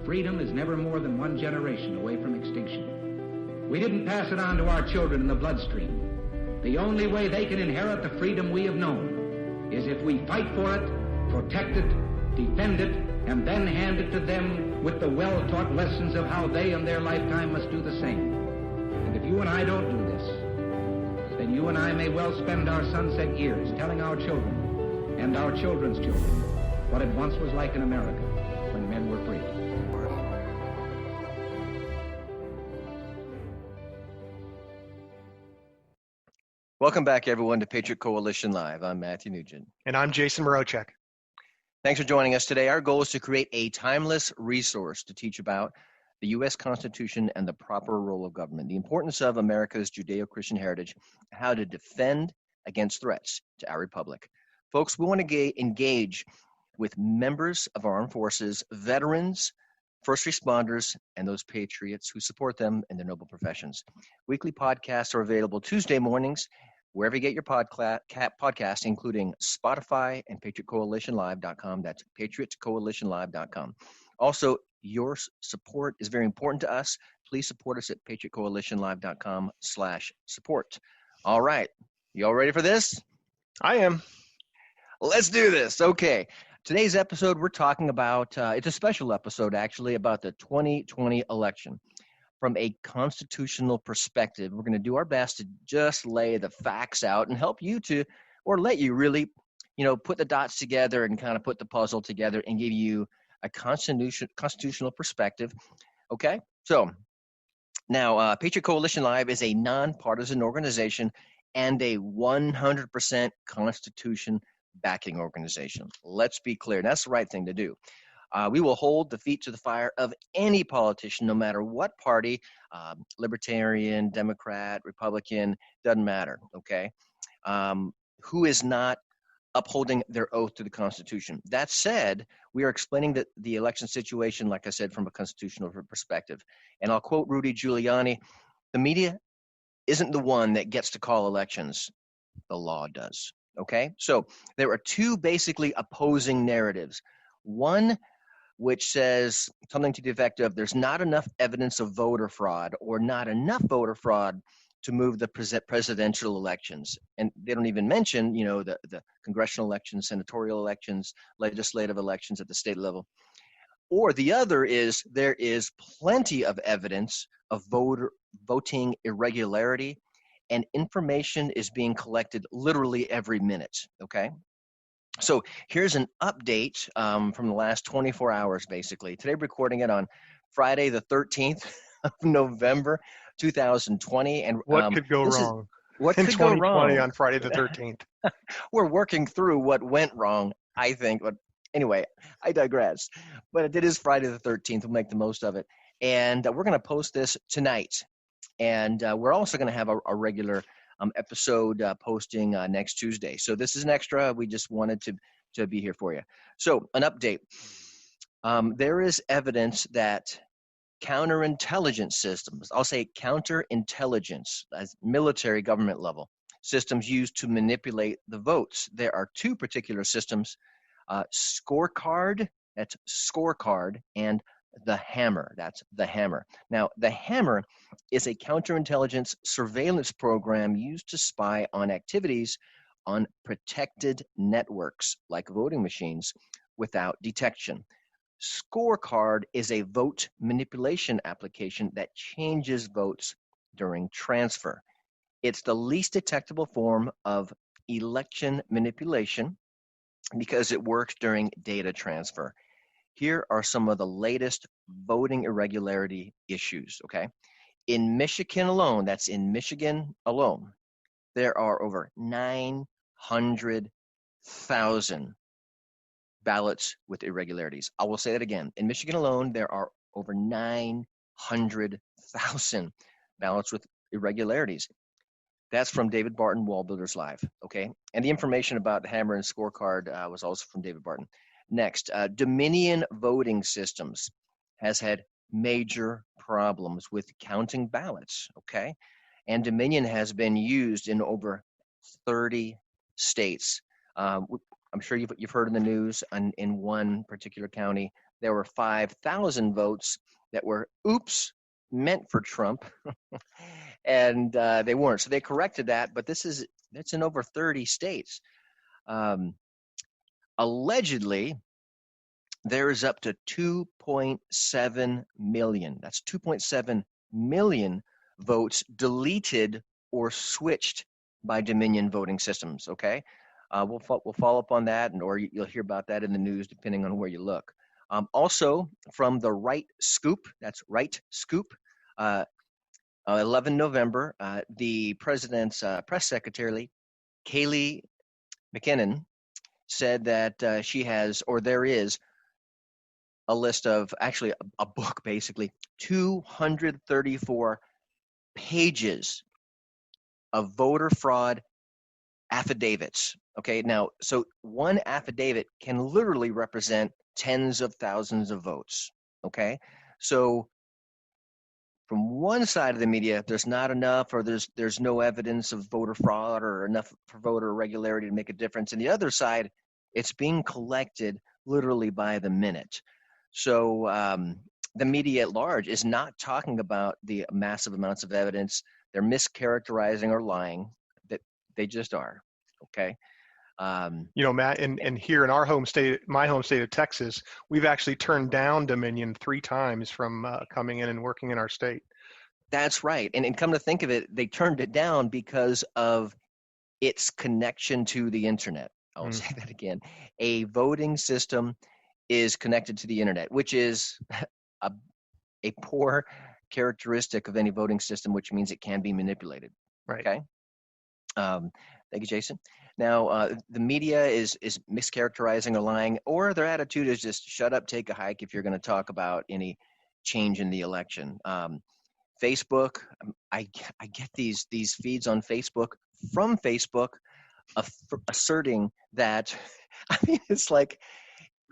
freedom is never more than one generation away from extinction. We didn't pass it on to our children in the bloodstream. The only way they can inherit the freedom we have known is if we fight for it, protect it, defend it, and then hand it to them with the well-taught lessons of how they in their lifetime must do the same. And if you and I don't do this, then you and I may well spend our sunset years telling our children and our children's children what it once was like in America when men were free. Welcome back, everyone, to Patriot Coalition Live. I'm Matthew Nugent. And I'm Jason Morochek. Thanks for joining us today. Our goal is to create a timeless resource to teach about the U.S. Constitution and the proper role of government, the importance of America's Judeo-Christian heritage, how to defend against threats to our republic. Folks, we want to engage with members of our armed forces, veterans, first responders, and those patriots who support them in their noble professions. Weekly podcasts are available Tuesday mornings, wherever you get your podcast, including Spotify and PatriotCoalitionLive.com. That's PatriotCoalitionLive.com. Also, your support is very important to us. Please support us at PatriotCoalitionLive.com/support. All right. You all ready for this? I am. Let's do this. Okay. Today's episode, we're talking about, it's a special episode, actually, about the 2020 election. From a constitutional perspective, we're going to do our best to just lay the facts out and help you to, or let you really, put the dots together and kind of put the puzzle together and give you a constitutional perspective. Okay? So now, Patriot Coalition Live is a nonpartisan organization and a 100% Constitution backing organization. Let's be clear. That's the right thing to do. We will hold the feet to the fire of any politician, no matter what party, Libertarian, Democrat, Republican, doesn't matter, okay, who is not upholding their oath to the Constitution. That said, we are explaining the election situation, like I said, from a constitutional perspective. And I'll quote Rudy Giuliani, the media isn't the one that gets to call elections. The law does, okay? So there are two basically opposing narratives. One which says something to the effect of there's not enough evidence of voter fraud or not enough voter fraud to move the presidential elections. And they don't even mention, the congressional elections, senatorial elections, legislative elections at the state level. Or the other is there is plenty of evidence of voting irregularity, and information is being collected literally every minute, okay? So here's an update from the last 24 hours, basically. Today, we're recording it on Friday, the 13th of November, 2020. And what could go wrong? What in could go wrong on Friday the 13th? We're working through what went wrong, I think. But anyway, I digress. But it is Friday the 13th. We'll make the most of it. And we're going to post this tonight. And we're also going to have a regular episode posting next Tuesday. So this is an extra. We just wanted to be here for you. So an update. There is evidence that counterintelligence systems, I'll say counterintelligence, as military government level, systems used to manipulate the votes. There are two particular systems, Scorecard, that's Scorecard, and the Hammer, that's the Hammer. Now, the Hammer is a counterintelligence surveillance program used to spy on activities on protected networks like voting machines without detection. Scorecard is a vote manipulation application that changes votes during transfer. It's the least detectable form of election manipulation because it works during data transfer. Here are some of the latest voting irregularity issues, okay? In Michigan alone, that's in Michigan alone, there are over 900,000 ballots with irregularities. I will say that again. In Michigan alone, there are over 900,000 ballots with irregularities. That's from David Barton, Wall Builders Live, okay? And the information about the Hammer and Scorecard was also from David Barton. Next, Dominion Voting Systems has had major problems with counting ballots, okay? And Dominion has been used in over 30 states. I'm sure you've heard in the news in one particular county, there were 5,000 votes that were, oops, meant for Trump, and they weren't. So they corrected that, but it's in over 30 states. Allegedly, there is up to 2.7 million. That's 2.7 million votes deleted or switched by Dominion voting systems. Okay, we'll follow up on that, or you'll hear about that in the news, depending on where you look. Also, from the Right Scoop, that's Right Scoop, 11 November, the president's press secretary, Kayleigh McEnany, said that she has, or there is, a list of, actually a book, basically 234 pages of voter fraud affidavits. Okay, now, so one affidavit can literally represent tens of thousands of votes. Okay, so from one side of the media, there's not enough, or there's no evidence of voter fraud or enough for voter irregularity to make a difference. And the other side, it's being collected literally by the minute. So the media at large is not talking about the massive amounts of evidence. They're mischaracterizing or lying. That they just are. Okay. Matt, and here in our home state, my home state of Texas, we've actually turned down Dominion 3 times from coming in and working in our state. That's right. And come to think of it, they turned it down because of its connection to the internet. I'll say that again. A voting system is connected to the internet, which is a poor characteristic of any voting system, which means it can be manipulated. Right. Okay. Thank you, Jason. Now, the media is mischaracterizing or lying, or their attitude is just shut up, take a hike if you're going to talk about any change in the election. Facebook, I get these feeds on Facebook from Facebook asserting that, I mean, it's like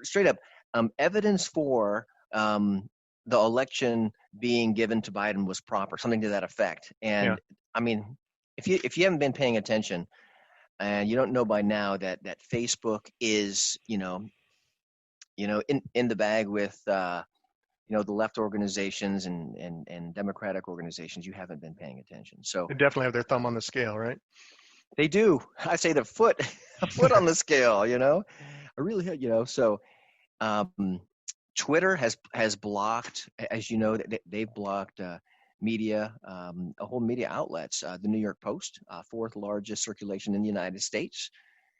straight up evidence for the election being given to Biden was proper, something to that effect. And I mean, if you haven't been paying attention, and you don't know by now that Facebook is, in the bag with, the left organizations and Democratic organizations, you haven't been paying attention. So they definitely have their thumb on the scale, right? They do. I say a foot on the scale, I really, so Twitter has blocked, as you know, they've blocked media, a whole media outlets. The New York Post, fourth largest circulation in the United States,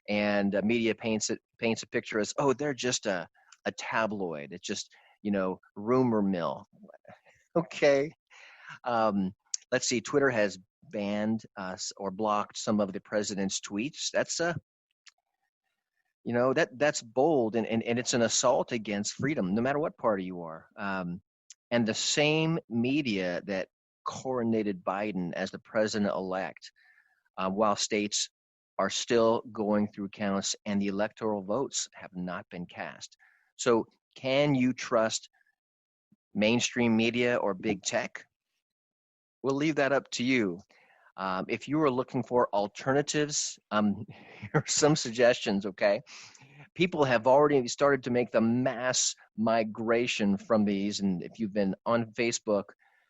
and media paints a picture as, oh, they're just a tabloid. It's just rumor mill. Okay, let's see. Twitter has banned or blocked some of the president's tweets. That's that's bold, and it's an assault against freedom, no matter what party you are. And the same media that coronated Biden as the president-elect, while states are still going through counts and the electoral votes have not been cast. So can you trust mainstream media or big tech? We'll leave that up to you. If you are looking for alternatives, here are some suggestions, okay? People have already started to make the mass migration from these. And if you've been on Facebook,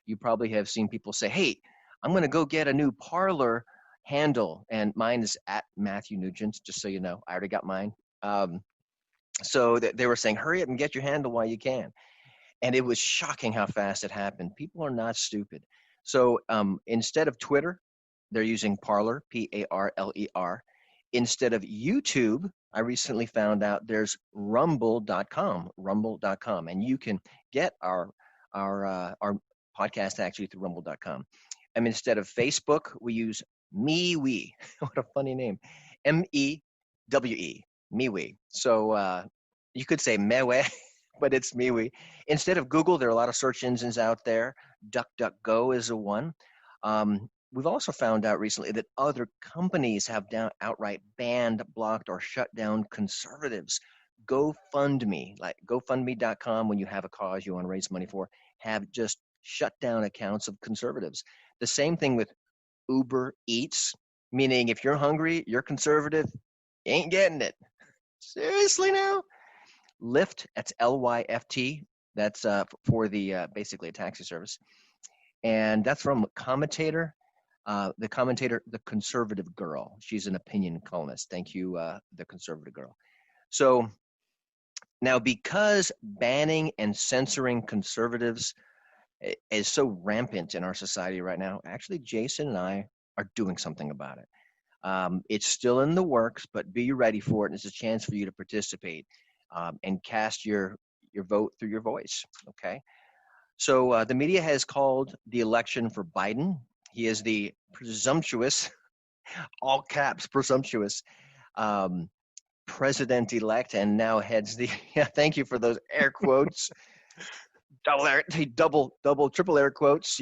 you probably have seen people say, hey, I'm going to go get a new Parler handle. And mine is at Matthew Nugent, just so you know. I already got mine. So they were saying, hurry up and get your handle while you can. And it was shocking how fast it happened. People are not stupid. So instead of Twitter, they're using Parler, Parler. Instead of YouTube, I recently found out there's rumble.com, and you can get our podcast actually through rumble.com. And instead of Facebook, we use MeWe. What a funny name. MEWE, MeWe. So you could say Mewe, but it's MeWe. Instead of Google, there are a lot of search engines out there. DuckDuckGo is a one. We've also found out recently that other companies have outright banned, blocked, or shut down conservatives. GoFundMe, like GoFundMe.com, when you have a cause you want to raise money for, have just shut down accounts of conservatives. The same thing with Uber Eats, meaning if you're hungry, you're conservative, you ain't getting it. Seriously now? Lyft, that's Lyft. That's for the basically a taxi service. And that's from commentator, the conservative girl. She's an opinion columnist. Thank you, the conservative girl. So now, because banning and censoring conservatives is so rampant in our society right now, actually, Jason and I are doing something about it. It's still in the works, but be ready for it. And it's a chance for you to participate and cast your vote through your voice. Okay. So the media has called the election for Biden. He is the presumptuous, all caps presumptuous, president-elect, and now heads the. Yeah, thank you for those air quotes. double, triple air quotes.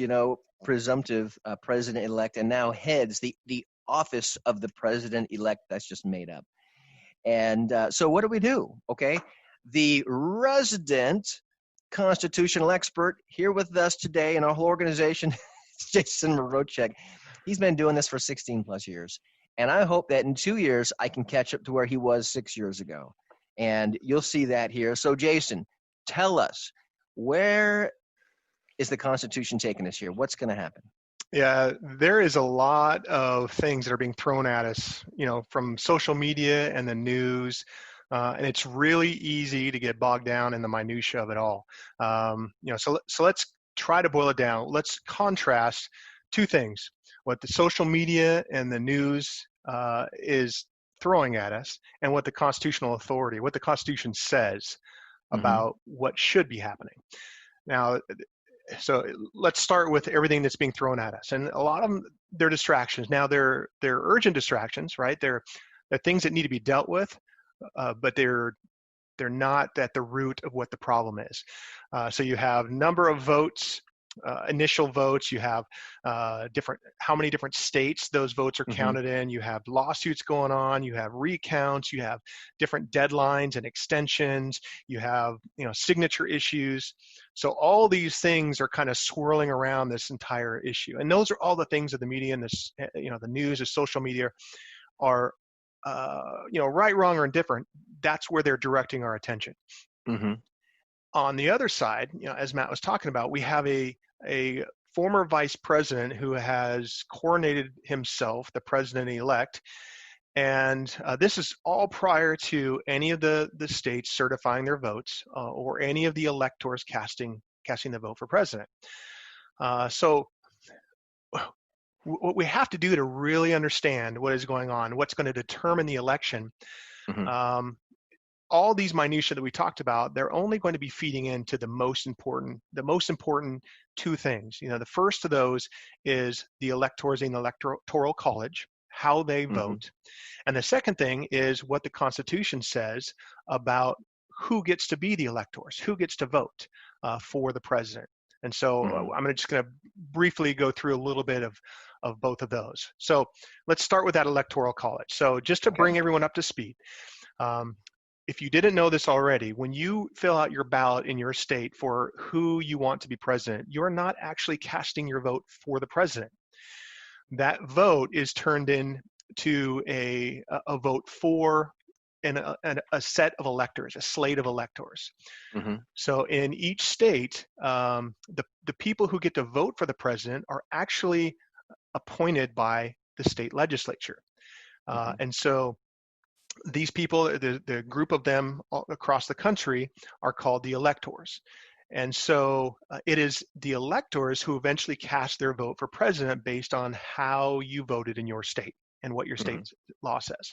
Presumptive president-elect, and now heads the office of the president-elect. That's just made up. And so what do? Okay, the resident constitutional expert here with us today in our whole organization, Jason Mroczek. He's been doing this for 16 plus years. And I hope that in 2 years, I can catch up to where he was 6 years ago. And you'll see that here. So Jason, tell us, where is the Constitution taking us here? What's going to happen? Yeah, there is a lot of things that are being thrown at us, from social media and the news. And it's really easy to get bogged down in the minutia of it all. So let's try to boil it down. Let's contrast two things: what the social media and the news is throwing at us, and what the constitutional authority, what the Constitution says about what should be happening. Now, so let's start with everything that's being thrown at us, and a lot of them, they're distractions. Now, they're urgent distractions, right? They're things that need to be dealt with. But they're not at the root of what the problem is. So you have number of votes, initial votes. You have how many different states those votes are counted in. You have lawsuits going on. You have recounts. You have different deadlines and extensions. You have signature issues. So all these things are kind of swirling around this entire issue. And those are all the things that the media and this, the news, the social media are. Right, wrong, or indifferent, that's where they're directing our attention. On the other side, as Matt was talking about, we have a former vice president who has coronated himself the president-elect, and this is all prior to any of the states certifying their votes or any of the electors casting the vote for president. So what we have to do to really understand what is going on, what's going to determine the election, all these minutiae that we talked about, they're only going to be feeding into the most important two things. The first of those is the electors in the electoral college, how they vote. And the second thing is what the Constitution says about who gets to be the electors, who gets to vote for the president. And so I'm just going to briefly go through a little bit of both of those. So let's start with that electoral college. So just to bring everyone up to speed, if you didn't know this already, when you fill out your ballot in your state for who you want to be president, you're not actually casting your vote for the president. That vote is turned into a vote for a set of electors, a slate of electors. So in each state, the people who get to vote for the president are actually appointed by the state legislature. And so these people, the group of them across the country, are called the electors. And so it is the electors who eventually cast their vote for president based on how you voted in your state and what your state's law says.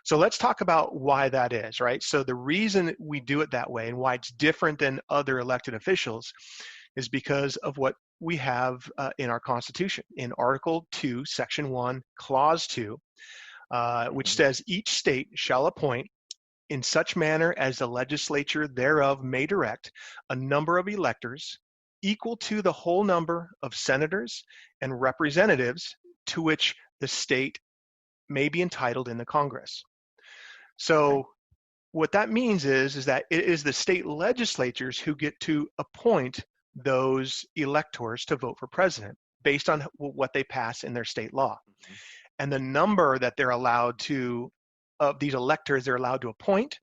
So let's talk about why that is, right? So the reason we do it that way and why it's different than other elected officials is because of what we have in our Constitution. In Article 2, Section 1, Clause 2, which says each state shall appoint in such manner as the legislature thereof may direct a number of electors equal to the whole number of senators and representatives to which the state may be entitled in the Congress. So what that means is that it is the state legislatures who get to appoint those electors to vote for president based on what they pass in their state law. And the number that they're allowed to of these electors they're allowed to appoint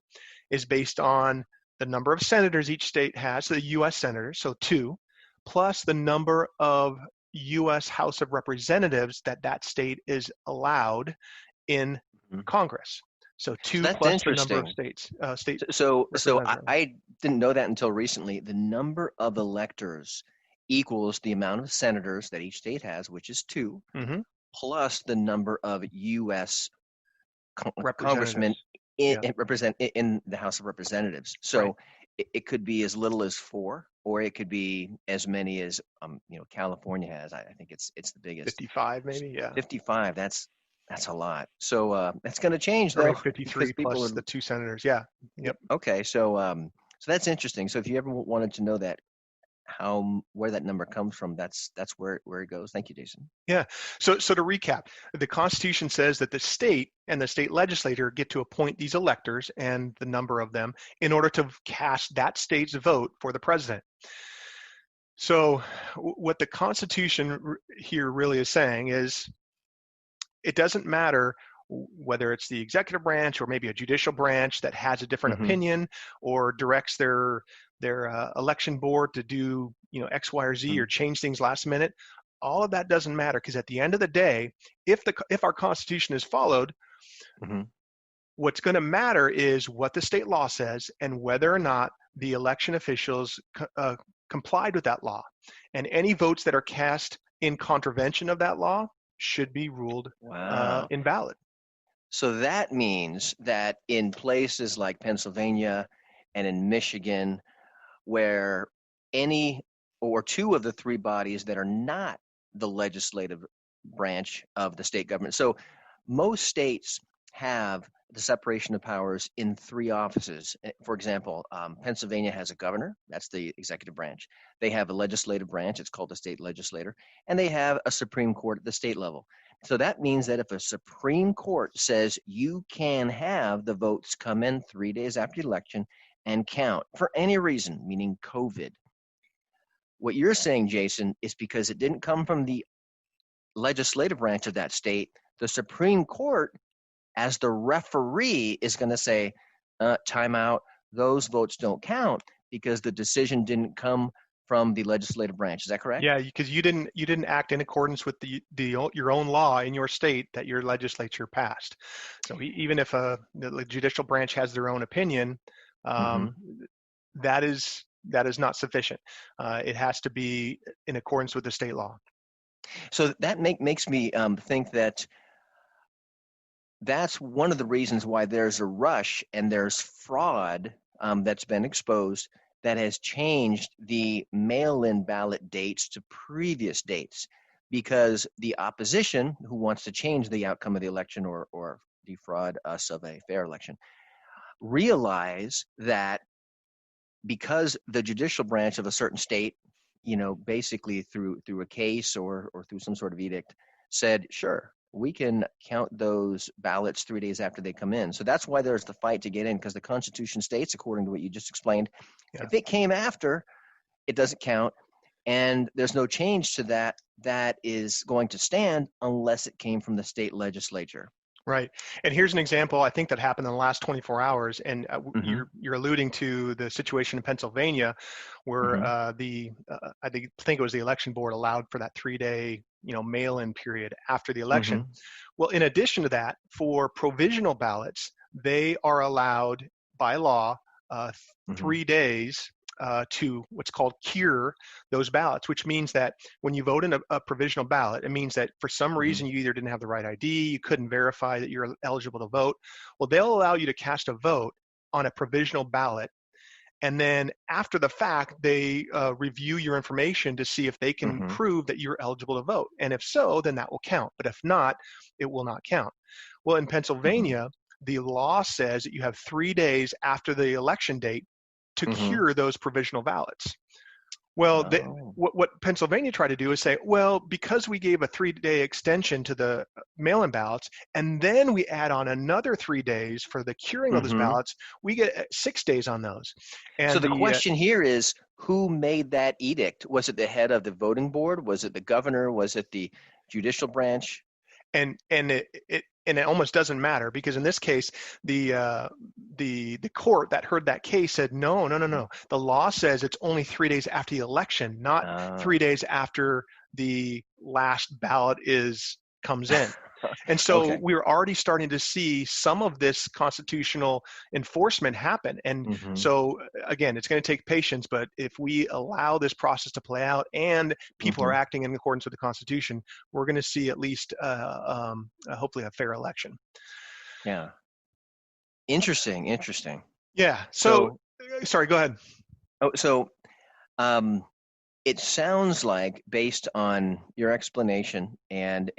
is based on the number of senators each state has, the U.S. senators, so 2, plus the number of U.S. House of Representatives that state is allowed in Congress. So 2 that's plus the interesting. number of states. So representatives. I didn't know that until recently. The number of electors equals the amount of senators that each state has, which is 2, plus the number of U.S. congressmen represent in the House of Representatives. So it could be as little as 4, or it could be as many as California has. I think it's the biggest. 55 maybe, 55. That's a lot. So that's going to change though. 53 plus the 2 senators. Yeah. Yep. Okay. So so that's interesting. So if you ever wanted to know that, where that number comes from, that's where it goes. Thank you, Jason. Yeah. So to recap, the Constitution says that the state and the state legislature get to appoint these electors and the number of them in order to cast that state's vote for the president. So what the Constitution here really is saying is it doesn't matter whether it's the executive branch or maybe a judicial branch that has a different opinion or directs their election board to do X, Y, or Z or change things last minute. All of that doesn't matter, because at the end of the day, if our Constitution is followed, what's going to matter is what the state law says and whether or not the election officials complied with that law. And any votes that are cast in contravention of that law should be ruled invalid. So that means that in places like Pennsylvania and in Michigan, where any or 2 of the 3 bodies that are not the legislative branch of the state government. So most states have the separation of powers in 3 offices. For example, Pennsylvania has a governor, that's the executive branch. They have a legislative branch, it's called the state legislature, and they have a Supreme Court at the state level. So that means that if a Supreme Court says you can have the votes come in 3 days after the election and count for any reason, meaning COVID, what you're saying, Jason, is because it didn't come from the legislative branch of that state, the Supreme Court, as the referee, is going to say, time out, those votes don't count because the decision didn't come from the legislative branch. Is that correct? Yeah, because you didn't act in accordance with your own law in your state that your legislature passed. So even if the judicial branch has their own opinion, that is not sufficient. It has to be in accordance with the state law. So that makes me think that that's one of the reasons why there's a rush and there's fraud that's been exposed that has changed the mail-in ballot dates to previous dates, because the opposition, who wants to change the outcome of the election or defraud us of a fair election, realize that because the judicial branch of a certain state, basically through a case or through some sort of edict, said, sure, we can count those ballots 3 days after they come in. So that's why there's the fight to get in, because the Constitution states, according to what you just explained, if it came after, it doesn't count. And there's no change to that is going to stand unless it came from the state legislature. Right. And here's an example, I think, that happened in the last 24 hours. And you're alluding to the situation in Pennsylvania where I think it was the election board allowed for that 3-day, mail-in period after the election. Well, in addition to that, for provisional ballots, they are allowed by law 3 days to what's called cure those ballots, which means that when you vote in a provisional ballot, it means that for some reason you either didn't have the right ID, you couldn't verify that you're eligible to vote. Well, they'll allow you to cast a vote on a provisional ballot. And then after the fact, they review your information to see if they can prove that you're eligible to vote. And if so, then that will count. But if not, it will not count. Well, in Pennsylvania, the law says that you have 3 days after the election date to cure those provisional ballots. Well, what Pennsylvania tried to do is say, well, because we gave a 3-day extension to the mail-in ballots, and then we add on another 3 days for the curing of those ballots, we get 6 days on those. And so the question here is, who made that edict? Was it the head of the voting board? Was it the governor? Was it the judicial branch? And and it almost doesn't matter, because in this case, the court that heard that case said, no. The law says it's only 3 days after the election, not 3 days after the last ballot comes in. And so Okay. we're already starting to see some of this constitutional enforcement happen. And so again, it's going to take patience, but if we allow this process to play out and people are acting in accordance with the Constitution, we're going to see at least hopefully a fair election. Yeah. Interesting. Yeah. So sorry, go ahead. It sounds like, based on your explanation, and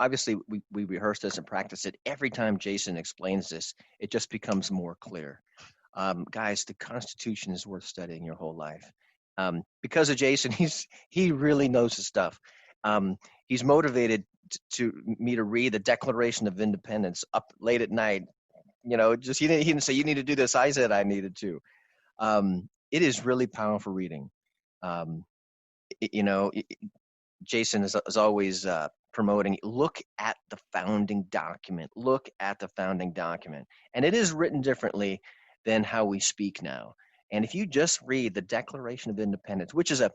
obviously we rehearse this and practice it, every time Jason explains this, it just becomes more clear. Guys, the Constitution is worth studying your whole life. Because of Jason, he really knows his stuff. He's motivated me to read the Declaration of Independence up late at night. He didn't say you need to do this. I said I needed to. It is really powerful reading. Jason is always promoting, look at the founding document. And it is written differently than how we speak now. And if you just read the Declaration of Independence, which is a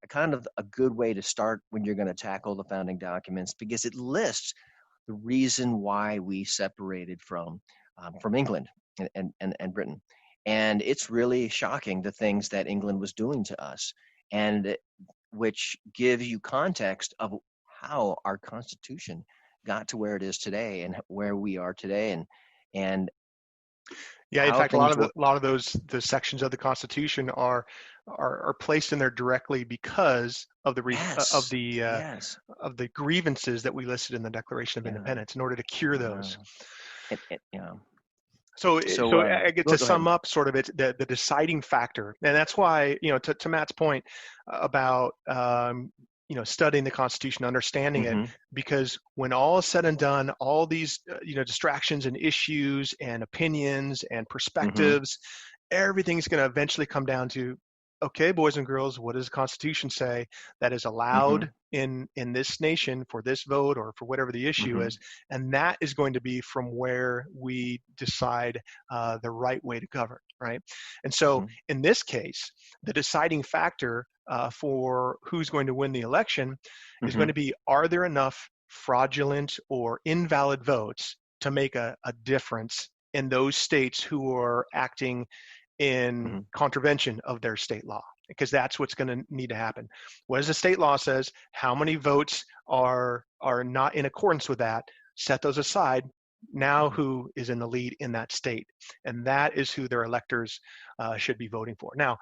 kind of a good way to start when you're going to tackle the founding documents, because it lists the reason why we separated from England and Britain. And it's really shocking, the things that England was doing to us, and which gives you context of how our Constitution got to where it is today and where we are today. And yeah, in fact, a lot of the sections of the Constitution are placed in there directly because of the of the grievances that we listed in the Declaration of Independence, in order to cure those. So I get to sum up sort of the deciding factor, and that's why, to Matt's point about studying the Constitution, understanding it, because when all is said and done, all these distractions and issues and opinions and perspectives, everything's going to eventually come down to, okay, boys and girls, what does the Constitution say that is allowed in this nation for this vote or for whatever the issue is? And that is going to be from where we decide the right way to govern, right? And so in this case, the deciding factor for who's going to win the election is going to be, are there enough fraudulent or invalid votes to make a difference in those states who are acting in contravention of their state law? Because that's what's going to need to happen. What does the state law says? How many votes are not in accordance with that? Set those aside. Now who is in the lead in that state? And that is who their electors should be voting for. Now,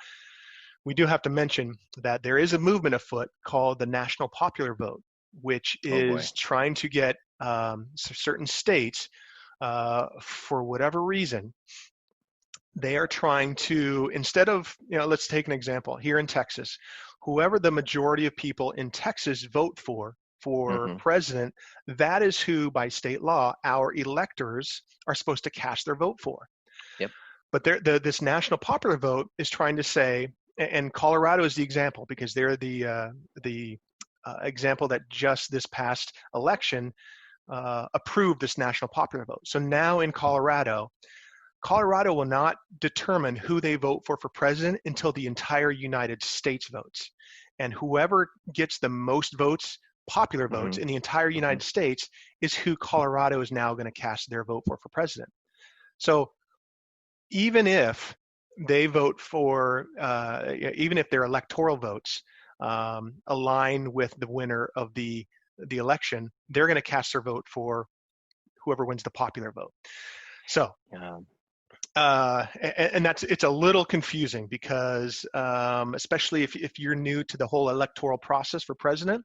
we do have to mention that there is a movement afoot called the National Popular Vote, which is trying to get certain states, for whatever reason, they are trying to, instead of, let's take an example here in Texas, whoever the majority of people in Texas vote for president, that is who, by state law, our electors are supposed to cast their vote for. Yep. But this National Popular Vote is trying to say, and Colorado is the example, because they're the example that just this past election approved this National Popular Vote. So now in Colorado will not determine who they vote for president until the entire United States votes. And whoever gets the most votes, popular votes, in the entire United States is who Colorado is now going to cast their vote for president. So even if they vote for, even if their electoral votes align with the winner of the election, they're going to cast their vote for whoever wins the popular vote. So, and it's a little confusing, because especially if you're new to the whole electoral process for president,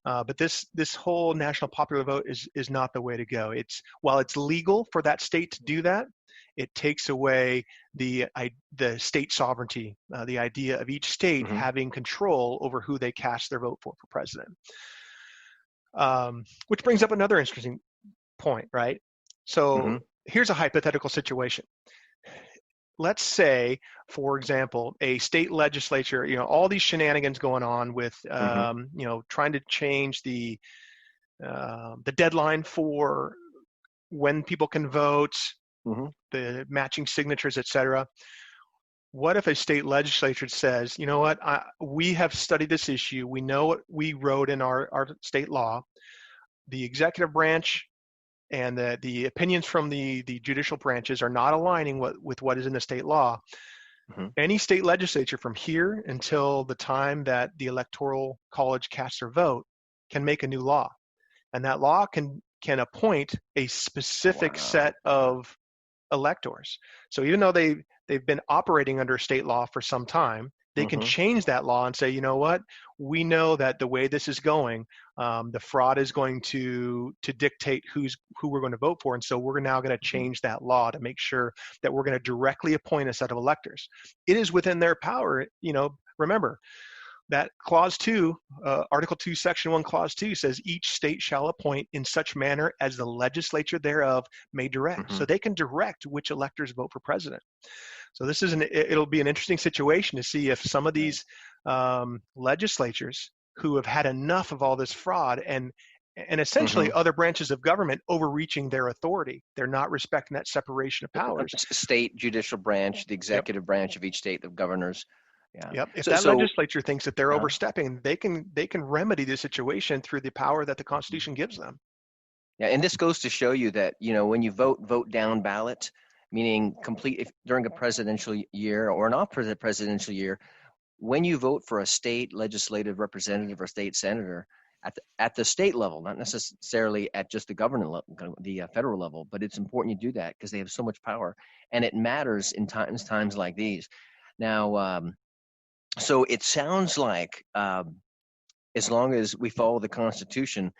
but this whole National Popular Vote is not the way to go. While it's legal for that state to do that, it takes away the state sovereignty, the idea of each state having control over who they cast their vote for president. Which brings up another interesting point, right? So here's a hypothetical situation. Let's say, for example, a state legislature, all these shenanigans going on with, trying to change the deadline for when people can vote, Mm-hmm. the matching signatures, et cetera. What if a state legislature says, you know what, we have studied this issue. We know what we wrote in our state law. The executive branch and the opinions from the judicial branches are not aligning with what is in the state law. Mm-hmm. Any state legislature from here until the time that the Electoral College casts their vote can make a new law. And that law can appoint a specific set of electors. So even though they've been operating under state law for some time, they can change that law and say, you know what, we know that the way this is going, the fraud is going to dictate who we're going to vote for, and so we're now going to change that law to make sure that we're going to directly appoint a set of electors. It is within their power. Remember that Clause 2, Article 2, Section 1, Clause 2 says each state shall appoint in such manner as the legislature thereof may direct. So they can direct which electors vote for president. So this is it'll be an interesting situation to see if some of these legislatures who have had enough of all this fraud and essentially other branches of government overreaching their authority, they're not respecting that separation of powers. State judicial branch, the executive branch of each state, the governors. Yeah. Yep. If that legislature thinks that they're overstepping, they can remedy the situation through the power that the Constitution gives them. Yeah, and this goes to show you that when you vote down ballot, meaning during a presidential year or an off-presidential year, when you vote for a state legislative representative or state senator at the state level, not necessarily at just the government level, the federal level, but it's important you do that because they have so much power, and it matters in times like these. Now, so it sounds like as long as we follow the Constitution,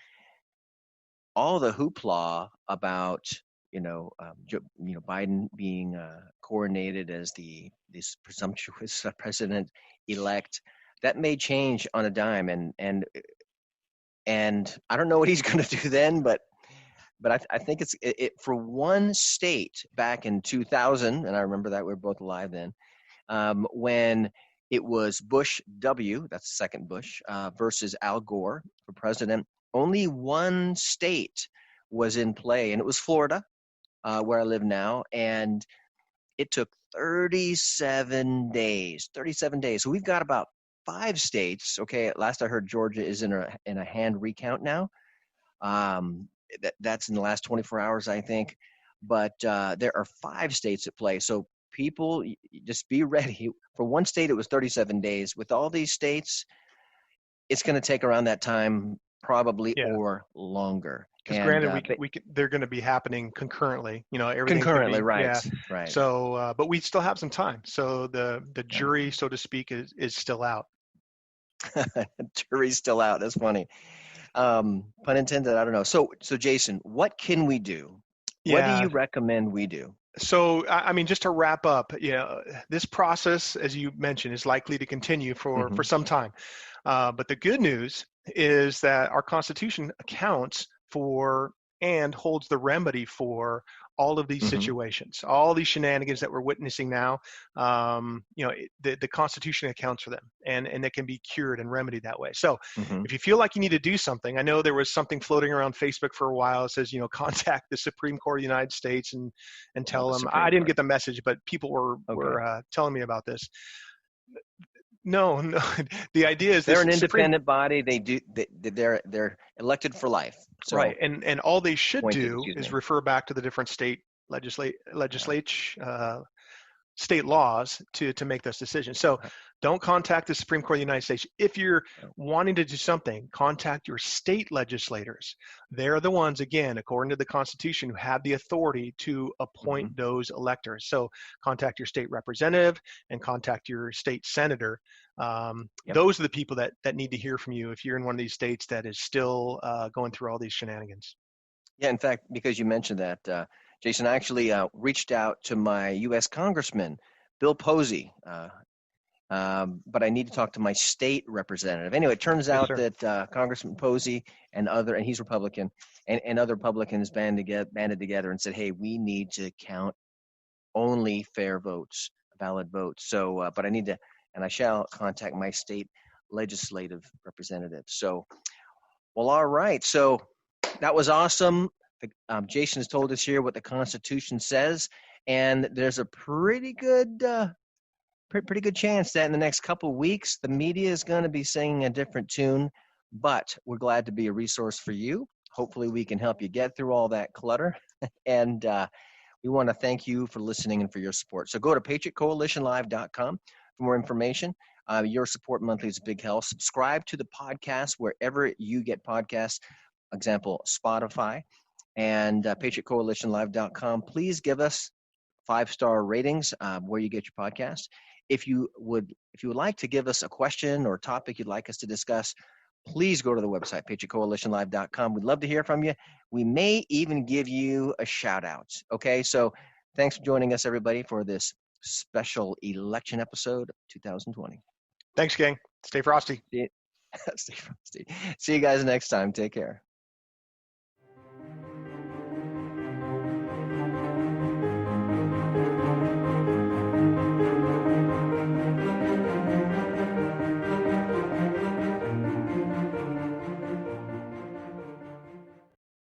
all the hoopla about Biden being coronated as this presumptuous president-elect, that may change on a dime, and I don't know what he's going to do then, but I think it's for one state back in 2000, and I remember that we were both alive then, when it was Bush W, that's the second Bush, versus Al Gore for president. Only one state was in play, and it was Florida, where I live now, and it took 37 days. So we've got about 5 states. Okay, last I heard, Georgia is in a hand recount now. That's in the last 24 hours, I think. But there are 5 states at play. So people, just be ready. For one state, it was 37 days. With all these states, it's going to take around that time, probably, or longer. Because granted, they're going to be happening concurrently. Concurrently, right? Yeah. Right. So, but we still have some time. So the jury, so to speak, is still out. Jury's still out. That's funny. Pun intended. I don't know. So Jason, what can we do? What do you recommend we do? So, I mean, just to wrap up, this process, as you mentioned, is likely to continue for some time. But the good news is that our Constitution accounts for and holds the remedy for all of these situations, all these shenanigans that we're witnessing now. The Constitution accounts for them, and they can be cured and remedied that way. So if you feel like you need to do something, I know there was something floating around Facebook for a while that says, contact the Supreme Court of the United States and tell them. I didn't get the message, but people were telling me about this. No. The idea is they're an independent body. They're elected for life. So, right, and all they should do is refer back to the different state state laws to make those decisions. So don't contact the Supreme Court of the United States. If you're wanting to do something, contact your state legislators. They're the ones, again, according to the Constitution, who have the authority to appoint those electors. So contact your state representative and contact your state senator. Those are the people that need to hear from you if you're in one of these states that is still going through all these shenanigans. Yeah, in fact, because you mentioned that, Jason, I actually reached out to my U.S. Congressman, Bill Posey, but I need to talk to my state representative. Anyway, it turns out that Congressman Posey and he's Republican, and other Republicans banded together and said, hey, we need to count only fair votes, valid votes. So, but I shall contact my state legislative representative. So, well, all right. So that was awesome. Jason has told us here what the Constitution says, and there's a pretty good chance that in the next couple of weeks, the media is going to be singing a different tune, but we're glad to be a resource for you. Hopefully we can help you get through all that clutter. And we want to thank you for listening and for your support. So go to patriotcoalitionlive.com for more information. Your support monthly is a big help. Subscribe to the podcast wherever you get podcasts, example, Spotify, and patriotcoalitionlive.com. Please give us 5-star ratings where you get your podcast. If you would like to give us a question or topic you'd like us to discuss, please go to the website, patriotcoalitionlive.com. We'd love to hear from you. We may even give you a shout out. Okay, so thanks for joining us, everybody, for this special election episode of 2020. Thanks, gang. Stay frosty. Stay frosty. See you guys next time. Take care.